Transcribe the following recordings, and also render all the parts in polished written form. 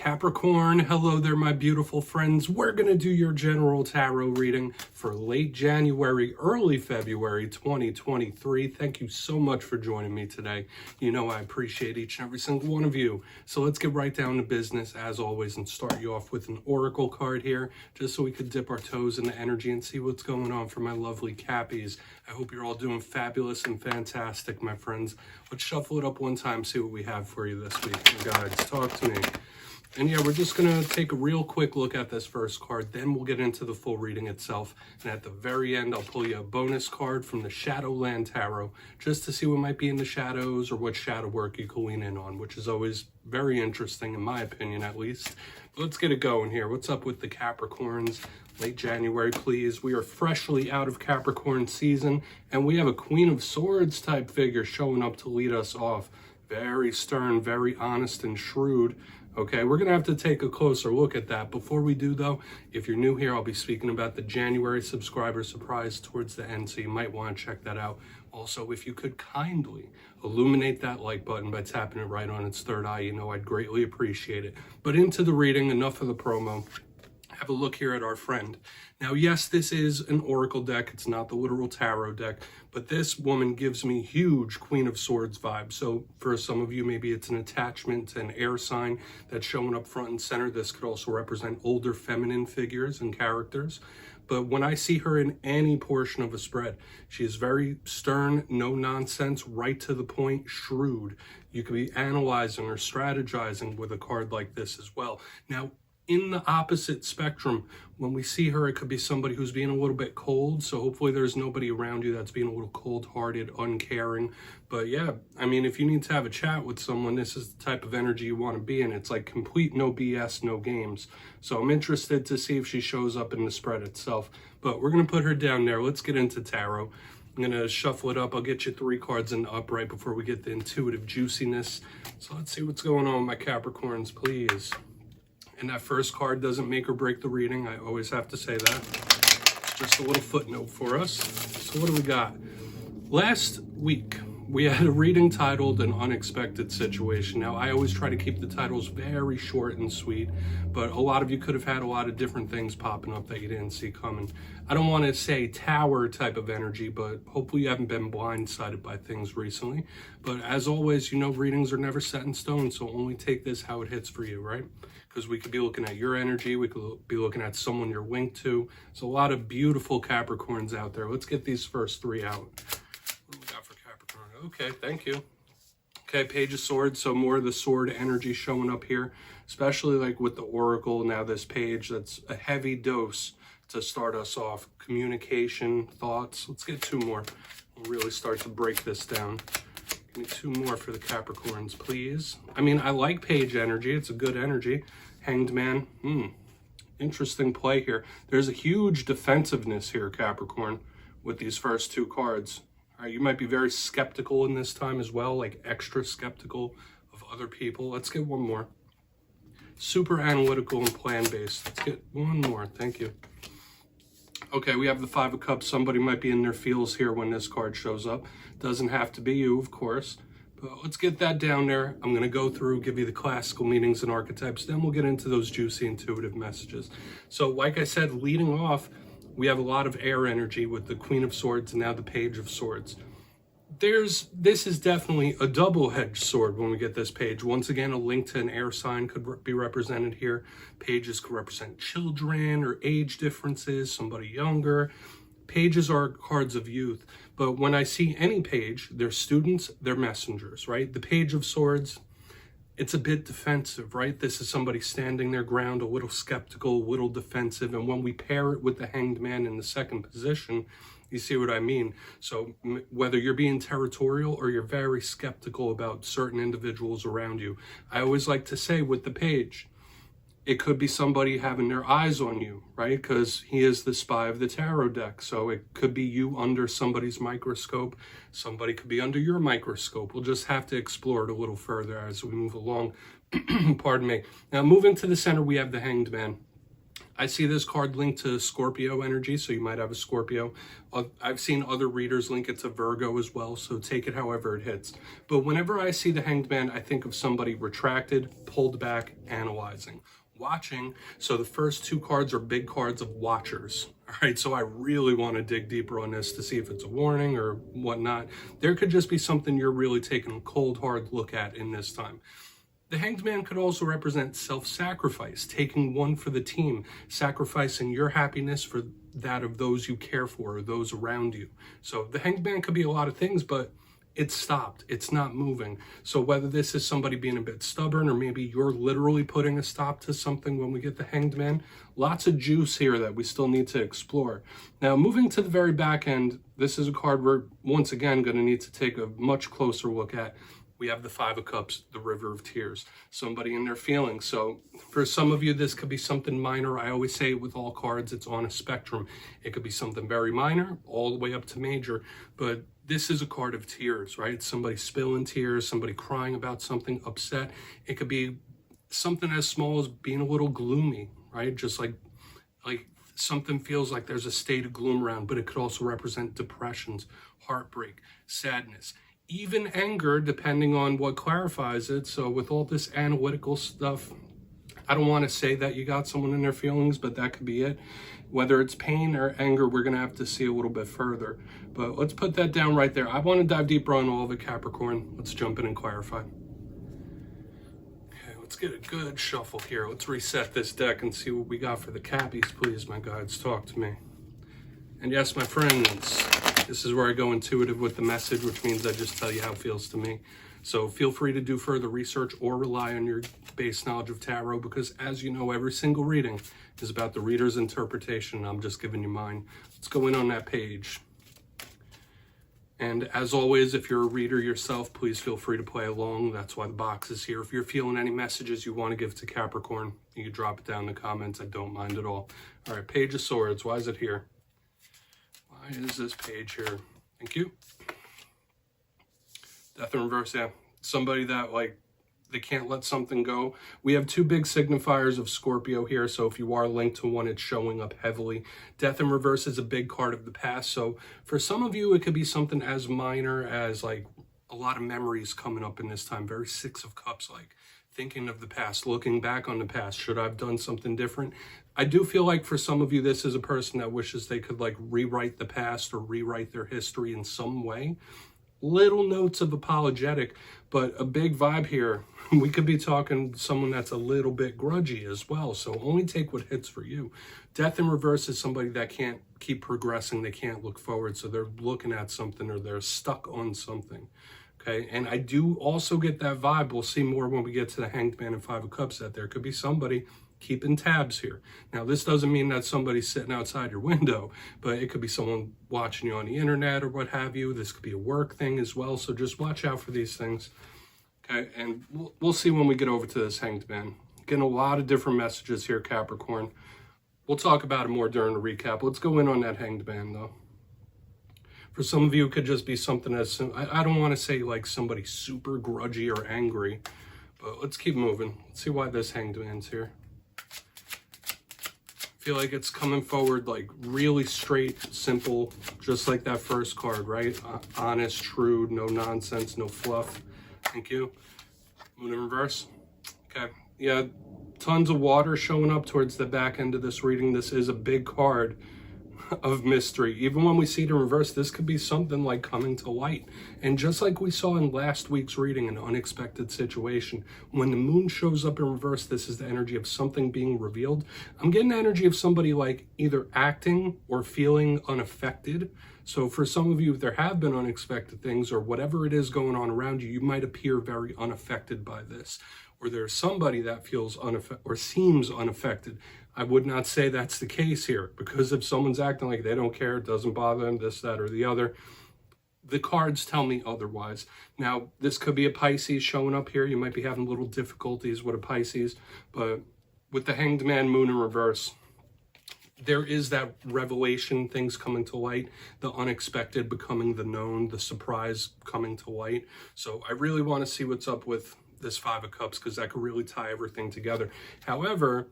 Capricorn, hello there my beautiful friends. We're going to do your general tarot reading for late January, early February 2023. Thank you so much for joining me today. You know I appreciate each and every single one of you. So let's get right down to business as always and start you off with an oracle card here, just so we could dip our toes in the energy and see what's going on for my lovely Cappies. I hope you're all doing fabulous and fantastic, my friends. Let's shuffle it up one time, see what we have for you this week. Guys, talk to me. And yeah, we're just going to take a real quick look at this first card, then we'll get into the full reading itself. And at the very end, I'll pull you a bonus card from the Shadowland Tarot, just to see what might be in the shadows or what shadow work you can lean in on, which is always very interesting, in my opinion at least. But let's get it going here. What's up with the Capricorns? Late January, please. We are freshly out of Capricorn season, and we have a Queen of Swords type figure showing up to lead us off. Very stern, very honest and shrewd. Okay, we're going to have to take a closer look at that. Before we do, though, if you're new here, I'll be speaking about the January subscriber surprise towards the end, so you might want to check that out. Also, if you could kindly illuminate that like button by tapping it right on its third eye, you know I'd greatly appreciate it. But into the reading, enough of the promo. Have a look here at our friend. Now, yes, this is an oracle deck. It's not the literal tarot deck, but this woman gives me huge Queen of Swords vibes. So for some of you, maybe it's an attachment to an air sign that's showing up front and center. This could also represent older feminine figures and characters. But when I see her in any portion of a spread, she is very stern, no nonsense, right to the point, shrewd. You could be analyzing or strategizing with a card like this as well. Now, in the opposite spectrum, when we see her, it could be somebody who's being a little bit cold. So hopefully there's nobody around you that's being a little cold-hearted, uncaring. But yeah, I mean, if you need to have a chat with someone, this is the type of energy you want to be in. It's like complete no BS, no games. So I'm interested to see if she shows up in the spread itself. But we're going to put her down there. Let's get into tarot. I'm going to shuffle it up. I'll get you 3 cards in the upright before we get the intuitive juiciness. So let's see what's going on with my Capricorns, please. And that first card doesn't make or break the reading. I always have to say that. It's just a little footnote for us. So what do we got? Last week, we had a reading titled An Unexpected Situation. Now, I always try to keep the titles very short and sweet, but a lot of you could have had a lot of different things popping up that you didn't see coming. I don't want to say tower type of energy, but hopefully you haven't been blindsided by things recently. But as always, you know, readings are never set in stone, so only take this how it hits for you, right? Because we could be looking at your energy, we could be looking at someone you're linked to. There's a lot of beautiful Capricorns out there. Let's get these first 3 out. What do we got for Capricorn? Okay, thank you. Okay, Page of Swords, so more of the sword energy showing up here, especially like with the Oracle. Now this page, that's a heavy dose to start us off. Communication, thoughts. Let's get 2 more. We'll really start to break this down. Give me 2 more for the Capricorns, please. I mean, I like page energy. It's a good energy. Hanged Man. Interesting play here. There's a huge defensiveness here, Capricorn, with these first 2 cards. All right, you might be very skeptical in this time as well, like extra skeptical of other people. Let's get 1 more. Super analytical and plan-based. Let's get 1 more. Thank you. Okay, we have the 5 of Cups. Somebody might be in their feels here when this card shows up. Doesn't have to be you, of course. But let's get that down there. I'm going to go through, give you the classical meanings and archetypes. Then we'll get into those juicy intuitive messages. So like I said, leading off, we have a lot of air energy with the Queen of Swords and now the Page of Swords. This is definitely a double-edged sword when we get this page. Once again, a link to an air sign could be represented here. Pages could represent children or age differences, somebody younger. Pages are cards of youth. But when I see any page, they're students, they're messengers, right? The Page of Swords, it's a bit defensive, right? This is somebody standing their ground, a little skeptical, a little defensive. And when we pair it with the Hanged Man in the second position, you see what I mean? So whether you're being territorial or you're very skeptical about certain individuals around you, I always like to say with the page, it could be somebody having their eyes on you, right? Because he is the spy of the tarot deck. So it could be you under somebody's microscope. Somebody could be under your microscope. We'll just have to explore it a little further as we move along. Pardon me. Now, moving to the center, we have the Hanged Man. I see this card linked to Scorpio energy, so you might have a Scorpio. I've seen other readers link it to Virgo as well, so take it however it hits. But whenever I see the Hanged Man, I think of somebody retracted, pulled back, analyzing, watching. So the first two cards are big cards of watchers. All right, so I really want to dig deeper on this to see if it's a warning or whatnot. There could just be something you're really taking a cold, hard look at in this time. The Hanged Man could also represent self-sacrifice, taking one for the team, sacrificing your happiness for that of those you care for or those around you. So the Hanged Man could be a lot of things, but it's stopped. It's not moving. So whether this is somebody being a bit stubborn or maybe you're literally putting a stop to something when we get the Hanged Man, lots of juice here that we still need to explore. Now, moving to the very back end, this is a card we're once again going to need to take a much closer look at. We have the Five of Cups, the River of Tears, somebody in their feelings. So for some of you, this could be something minor. I always say with all cards, it's on a spectrum. It could be something very minor all the way up to major, but this is a card of tears, right? Somebody spilling tears, somebody crying about something, upset. It could be something as small as being a little gloomy, right? Just like something feels like there's a state of gloom around, but it could also represent depressions, heartbreak, sadness, even anger, depending on what clarifies it. So with all this analytical stuff, I don't want to say that you got someone in their feelings, but that could be it. Whether it's pain or anger, we're going to have to see a little bit further. But let's put that down right there. I want to dive deeper on all of it, Capricorn. Let's jump in and clarify. Okay, let's get a good shuffle here. Let's reset this deck and see what we got for the Cappies. Please, my guides, talk to me. And yes, my friends, this is where I go intuitive with the message, which means I just tell you how it feels to me. So feel free to do further research or rely on your base knowledge of tarot, because as you know, every single reading is about the reader's interpretation. I'm just giving you mine. Let's go in on that page. And as always, if you're a reader yourself, please feel free to play along. That's why the box is here. If you're feeling any messages you want to give to Capricorn, you can drop it down in the comments. I don't mind at all. All right, Page of Swords. Why is it here? Why is this page here? Thank you. Death in reverse, yeah. Somebody that, like, they can't let something go. We have two big signifiers of Scorpio here, so if you are linked to one, it's showing up heavily. Death in reverse is a big card of the past, so for some of you, it could be something as minor as, like, a lot of memories coming up in this time. Very Six of Cups, like, thinking of the past, looking back on the past. Should I have done something different? I do feel like for some of you, this is a person that wishes they could, like, rewrite the past or rewrite their history in some way. Little notes of apologetic, but a big vibe here. We could be talking someone that's a little bit grudgy as well, so only take what hits for you. Death in reverse is somebody that can't keep progressing. They can't look forward, so they're looking at something or they're stuck on something. Okay, and I do also get that vibe. We'll see more when we get to the Hanged Man and Five of Cups, that there could be somebody keeping tabs here. Now, this doesn't mean that somebody's sitting outside your window, but it could be someone watching you on the internet or what have you. This could be a work thing as well, so just watch out for these things. Okay, and we'll see when we get over to this Hanged Man. Getting a lot of different messages here, Capricorn. We'll talk about it more during the recap. Let's go in on that Hanged Man, though. For some of you, it could just be something as, I don't want to say like somebody super grudgy or angry, but let's keep moving. Let's see why this Hanged Man's here. Feel like it's coming forward like really straight, simple, just like that first card, right? Honest, true, no nonsense, no fluff. Thank you. Moon in reverse. Okay, yeah, tons of water showing up towards the back end of this reading. This is a big card of mystery. Even when we see it in reverse, this could be something like coming to light. And just like we saw in last week's reading, an unexpected situation, when the moon shows up in reverse, this is the energy of something being revealed. I'm getting the energy of somebody like either acting or feeling unaffected. So for some of you, there have been unexpected things or whatever it is going on around you, you might appear very unaffected by this. Or there's somebody that feels unaffected or seems unaffected. I would not say that's the case here, because if someone's acting like they don't care, it doesn't bother them, this, that, or the other, the cards tell me otherwise. Now, this could be a Pisces showing up here. You might be having little difficulties with a Pisces, but with the Hanged Man, Moon in reverse, there is that revelation, things coming to light, the unexpected becoming the known, the surprise coming to light. So I really want to see what's up with this Five of Cups, because that could really tie everything together. However,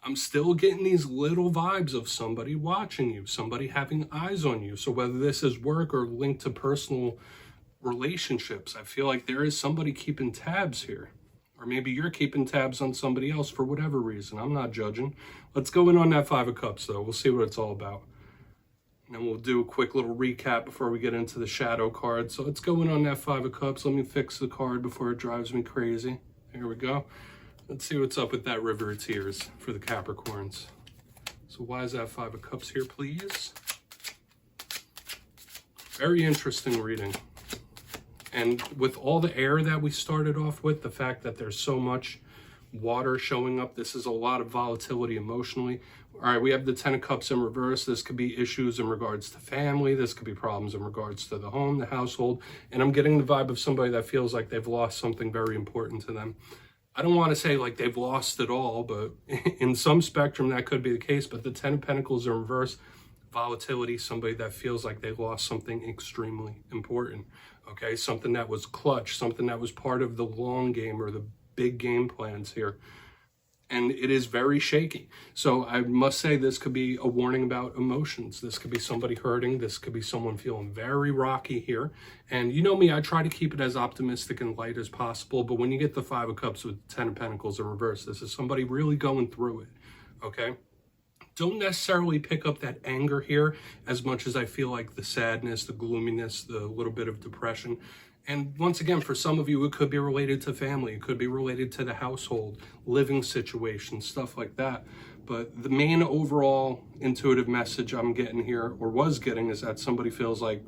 I'm still getting these little vibes of somebody watching you, somebody having eyes on you. So whether this is work or linked to personal relationships, I feel like there is somebody keeping tabs here. Or maybe you're keeping tabs on somebody else for whatever reason. I'm not judging. Let's go in on that Five of Cups, though. We'll see what it's all about. And then we'll do a quick little recap before we get into the shadow card. So let's go in on that Five of Cups. Let me fix the card before it drives me crazy. Here we go. Let's see what's up with that River of Tears for the Capricorns. So why is that Five of Cups here, please? Very interesting reading. And with all the air that we started off with, the fact that there's so much water showing up, this is a lot of volatility emotionally. All right, we have the Ten of Cups in reverse. This could be issues in regards to family. This could be problems in regards to the home, the household. And I'm getting the vibe of somebody that feels like they've lost something very important to them. I don't want to say like they've lost it all, but in some spectrum that could be the case. But the Ten of Pentacles in reverse, volatility, somebody that feels like they lost something extremely important. Okay, something that was clutch, something that was part of the long game or the big game plans here. And it is very shaky. So I must say this could be a warning about emotions. This could be somebody hurting. This could be someone feeling very rocky here. And you know me, I try to keep it as optimistic and light as possible. But when you get the Five of Cups with Ten of Pentacles in reverse, this is somebody really going through it. Okay? Don't necessarily pick up that anger here as much as I feel like the sadness, the gloominess, the little bit of depression. And once again, for some of you, it could be related to family. It could be related to the household, living situations, stuff like that. But the main overall intuitive message I'm getting here, or was getting, is that somebody feels like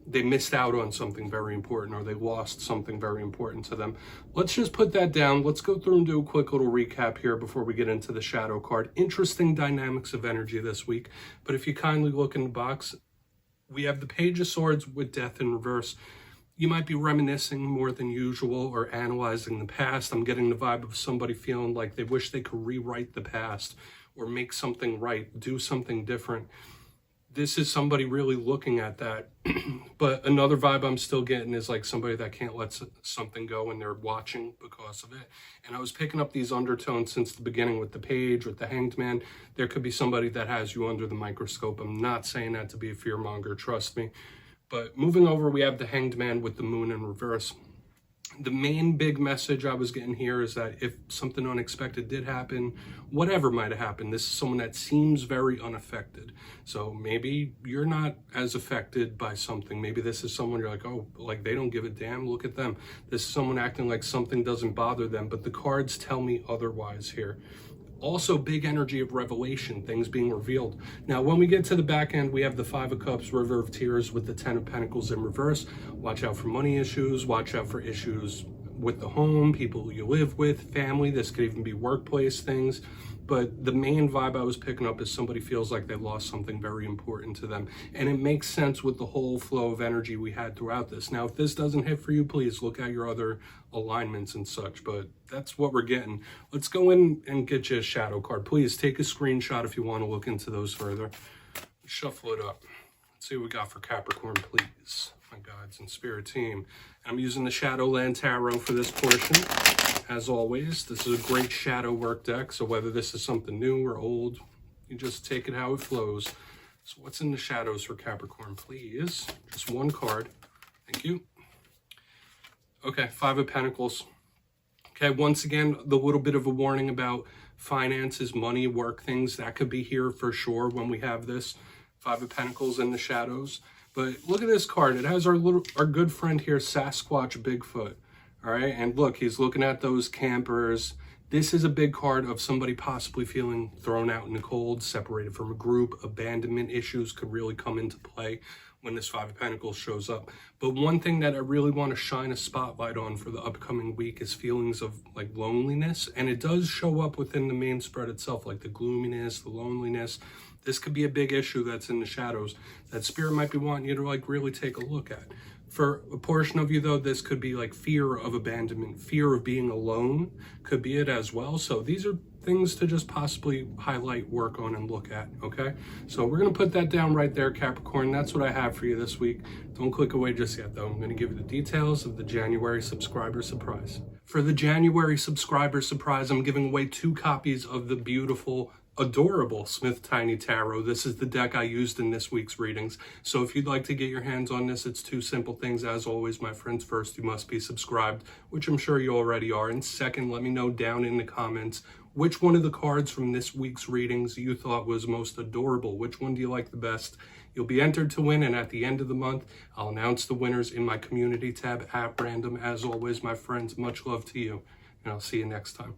they missed out on something very important, or they lost something very important to them. Let's just put that down. Let's go through and do a quick little recap here before we get into the shadow card. Interesting dynamics of energy this week. But if you kindly look in the box, we have the Page of Swords with Death in reverse. You might be reminiscing more than usual or analyzing the past. I'm getting the vibe of somebody feeling like they wish they could rewrite the past or make something right, do something different. This is somebody really looking at that. But another vibe I'm still getting is like somebody that can't let something go and they're watching because of it. And I was picking up these undertones since the beginning with the Page, with the Hanged Man. There could be somebody that has you under the microscope. I'm not saying that to be a fearmonger, trust me. But moving over, we have the Hanged Man with the Moon in reverse. The main big message I was getting here is that if something unexpected did happen, whatever might have happened, this is someone that seems very unaffected. So maybe you're not as affected by something. Maybe this is someone you're like, oh, like they don't give a damn, look at them. This is someone acting like something doesn't bother them, but the cards tell me otherwise here. Also, big energy of revelation, things being revealed. Now, when we get to the back end, we have the Five of Cups, River of Tears with the Ten of Pentacles in reverse. Watch out for money issues. Watch out for issues with the home, people you live with, family. This could even be workplace things. But the main vibe I was picking up is somebody feels like they lost something very important to them. And it makes sense with the whole flow of energy we had throughout this. Now, if this doesn't hit for you, please look at your other alignments and such. But that's what we're getting. Let's go in and get you a shadow card. Please take a screenshot if you want to look into those further. Shuffle it up. Let's see what we got for Capricorn, please. My guides and spirit team. I'm using the Shadowland Tarot for this portion. As always, this is a great shadow work deck, so whether this is something new or old, you just take it how it flows. So what's in the shadows for Capricorn, please? Just one card. Thank you. Okay, Five of Pentacles. Okay, once again, the little bit of a warning about finances, money, work things, that could be here for sure when we have this Five of Pentacles in the shadows. But look at this card. It has our good friend here, Sasquatch Bigfoot. All right, and look, he's looking at those campers. This is a big card of somebody possibly feeling thrown out in the cold, separated from a group. Abandonment issues could really come into play when this Five of Pentacles shows up. But one thing that I really want to shine a spotlight on for the upcoming week is feelings of like loneliness. And it does show up within the main spread itself, like the gloominess, the loneliness. This could be a big issue that's in the shadows that Spirit might be wanting you to like really take a look at. For a portion of you, though, this could be like fear of abandonment, fear of being alone could be it as well. So these are things to just possibly highlight, work on, and look at, okay? So we're going to put that down right there, Capricorn. That's what I have for you this week. Don't click away just yet, though. I'm going to give you the details of the January subscriber surprise. For the January subscriber surprise, I'm giving away 2 copies of the beautiful, adorable Smith Tiny Tarot. This is the deck I used in this week's readings. So if you'd like to get your hands on this, it's 2 simple things. As always, my friends, first, you must be subscribed, which I'm sure you already are. And second, let me know down in the comments which one of the cards from this week's readings you thought was most adorable. Which one do you like the best? You'll be entered to win, and at the end of the month, I'll announce the winners in my community tab at random. As always, my friends, much love to you, and I'll see you next time.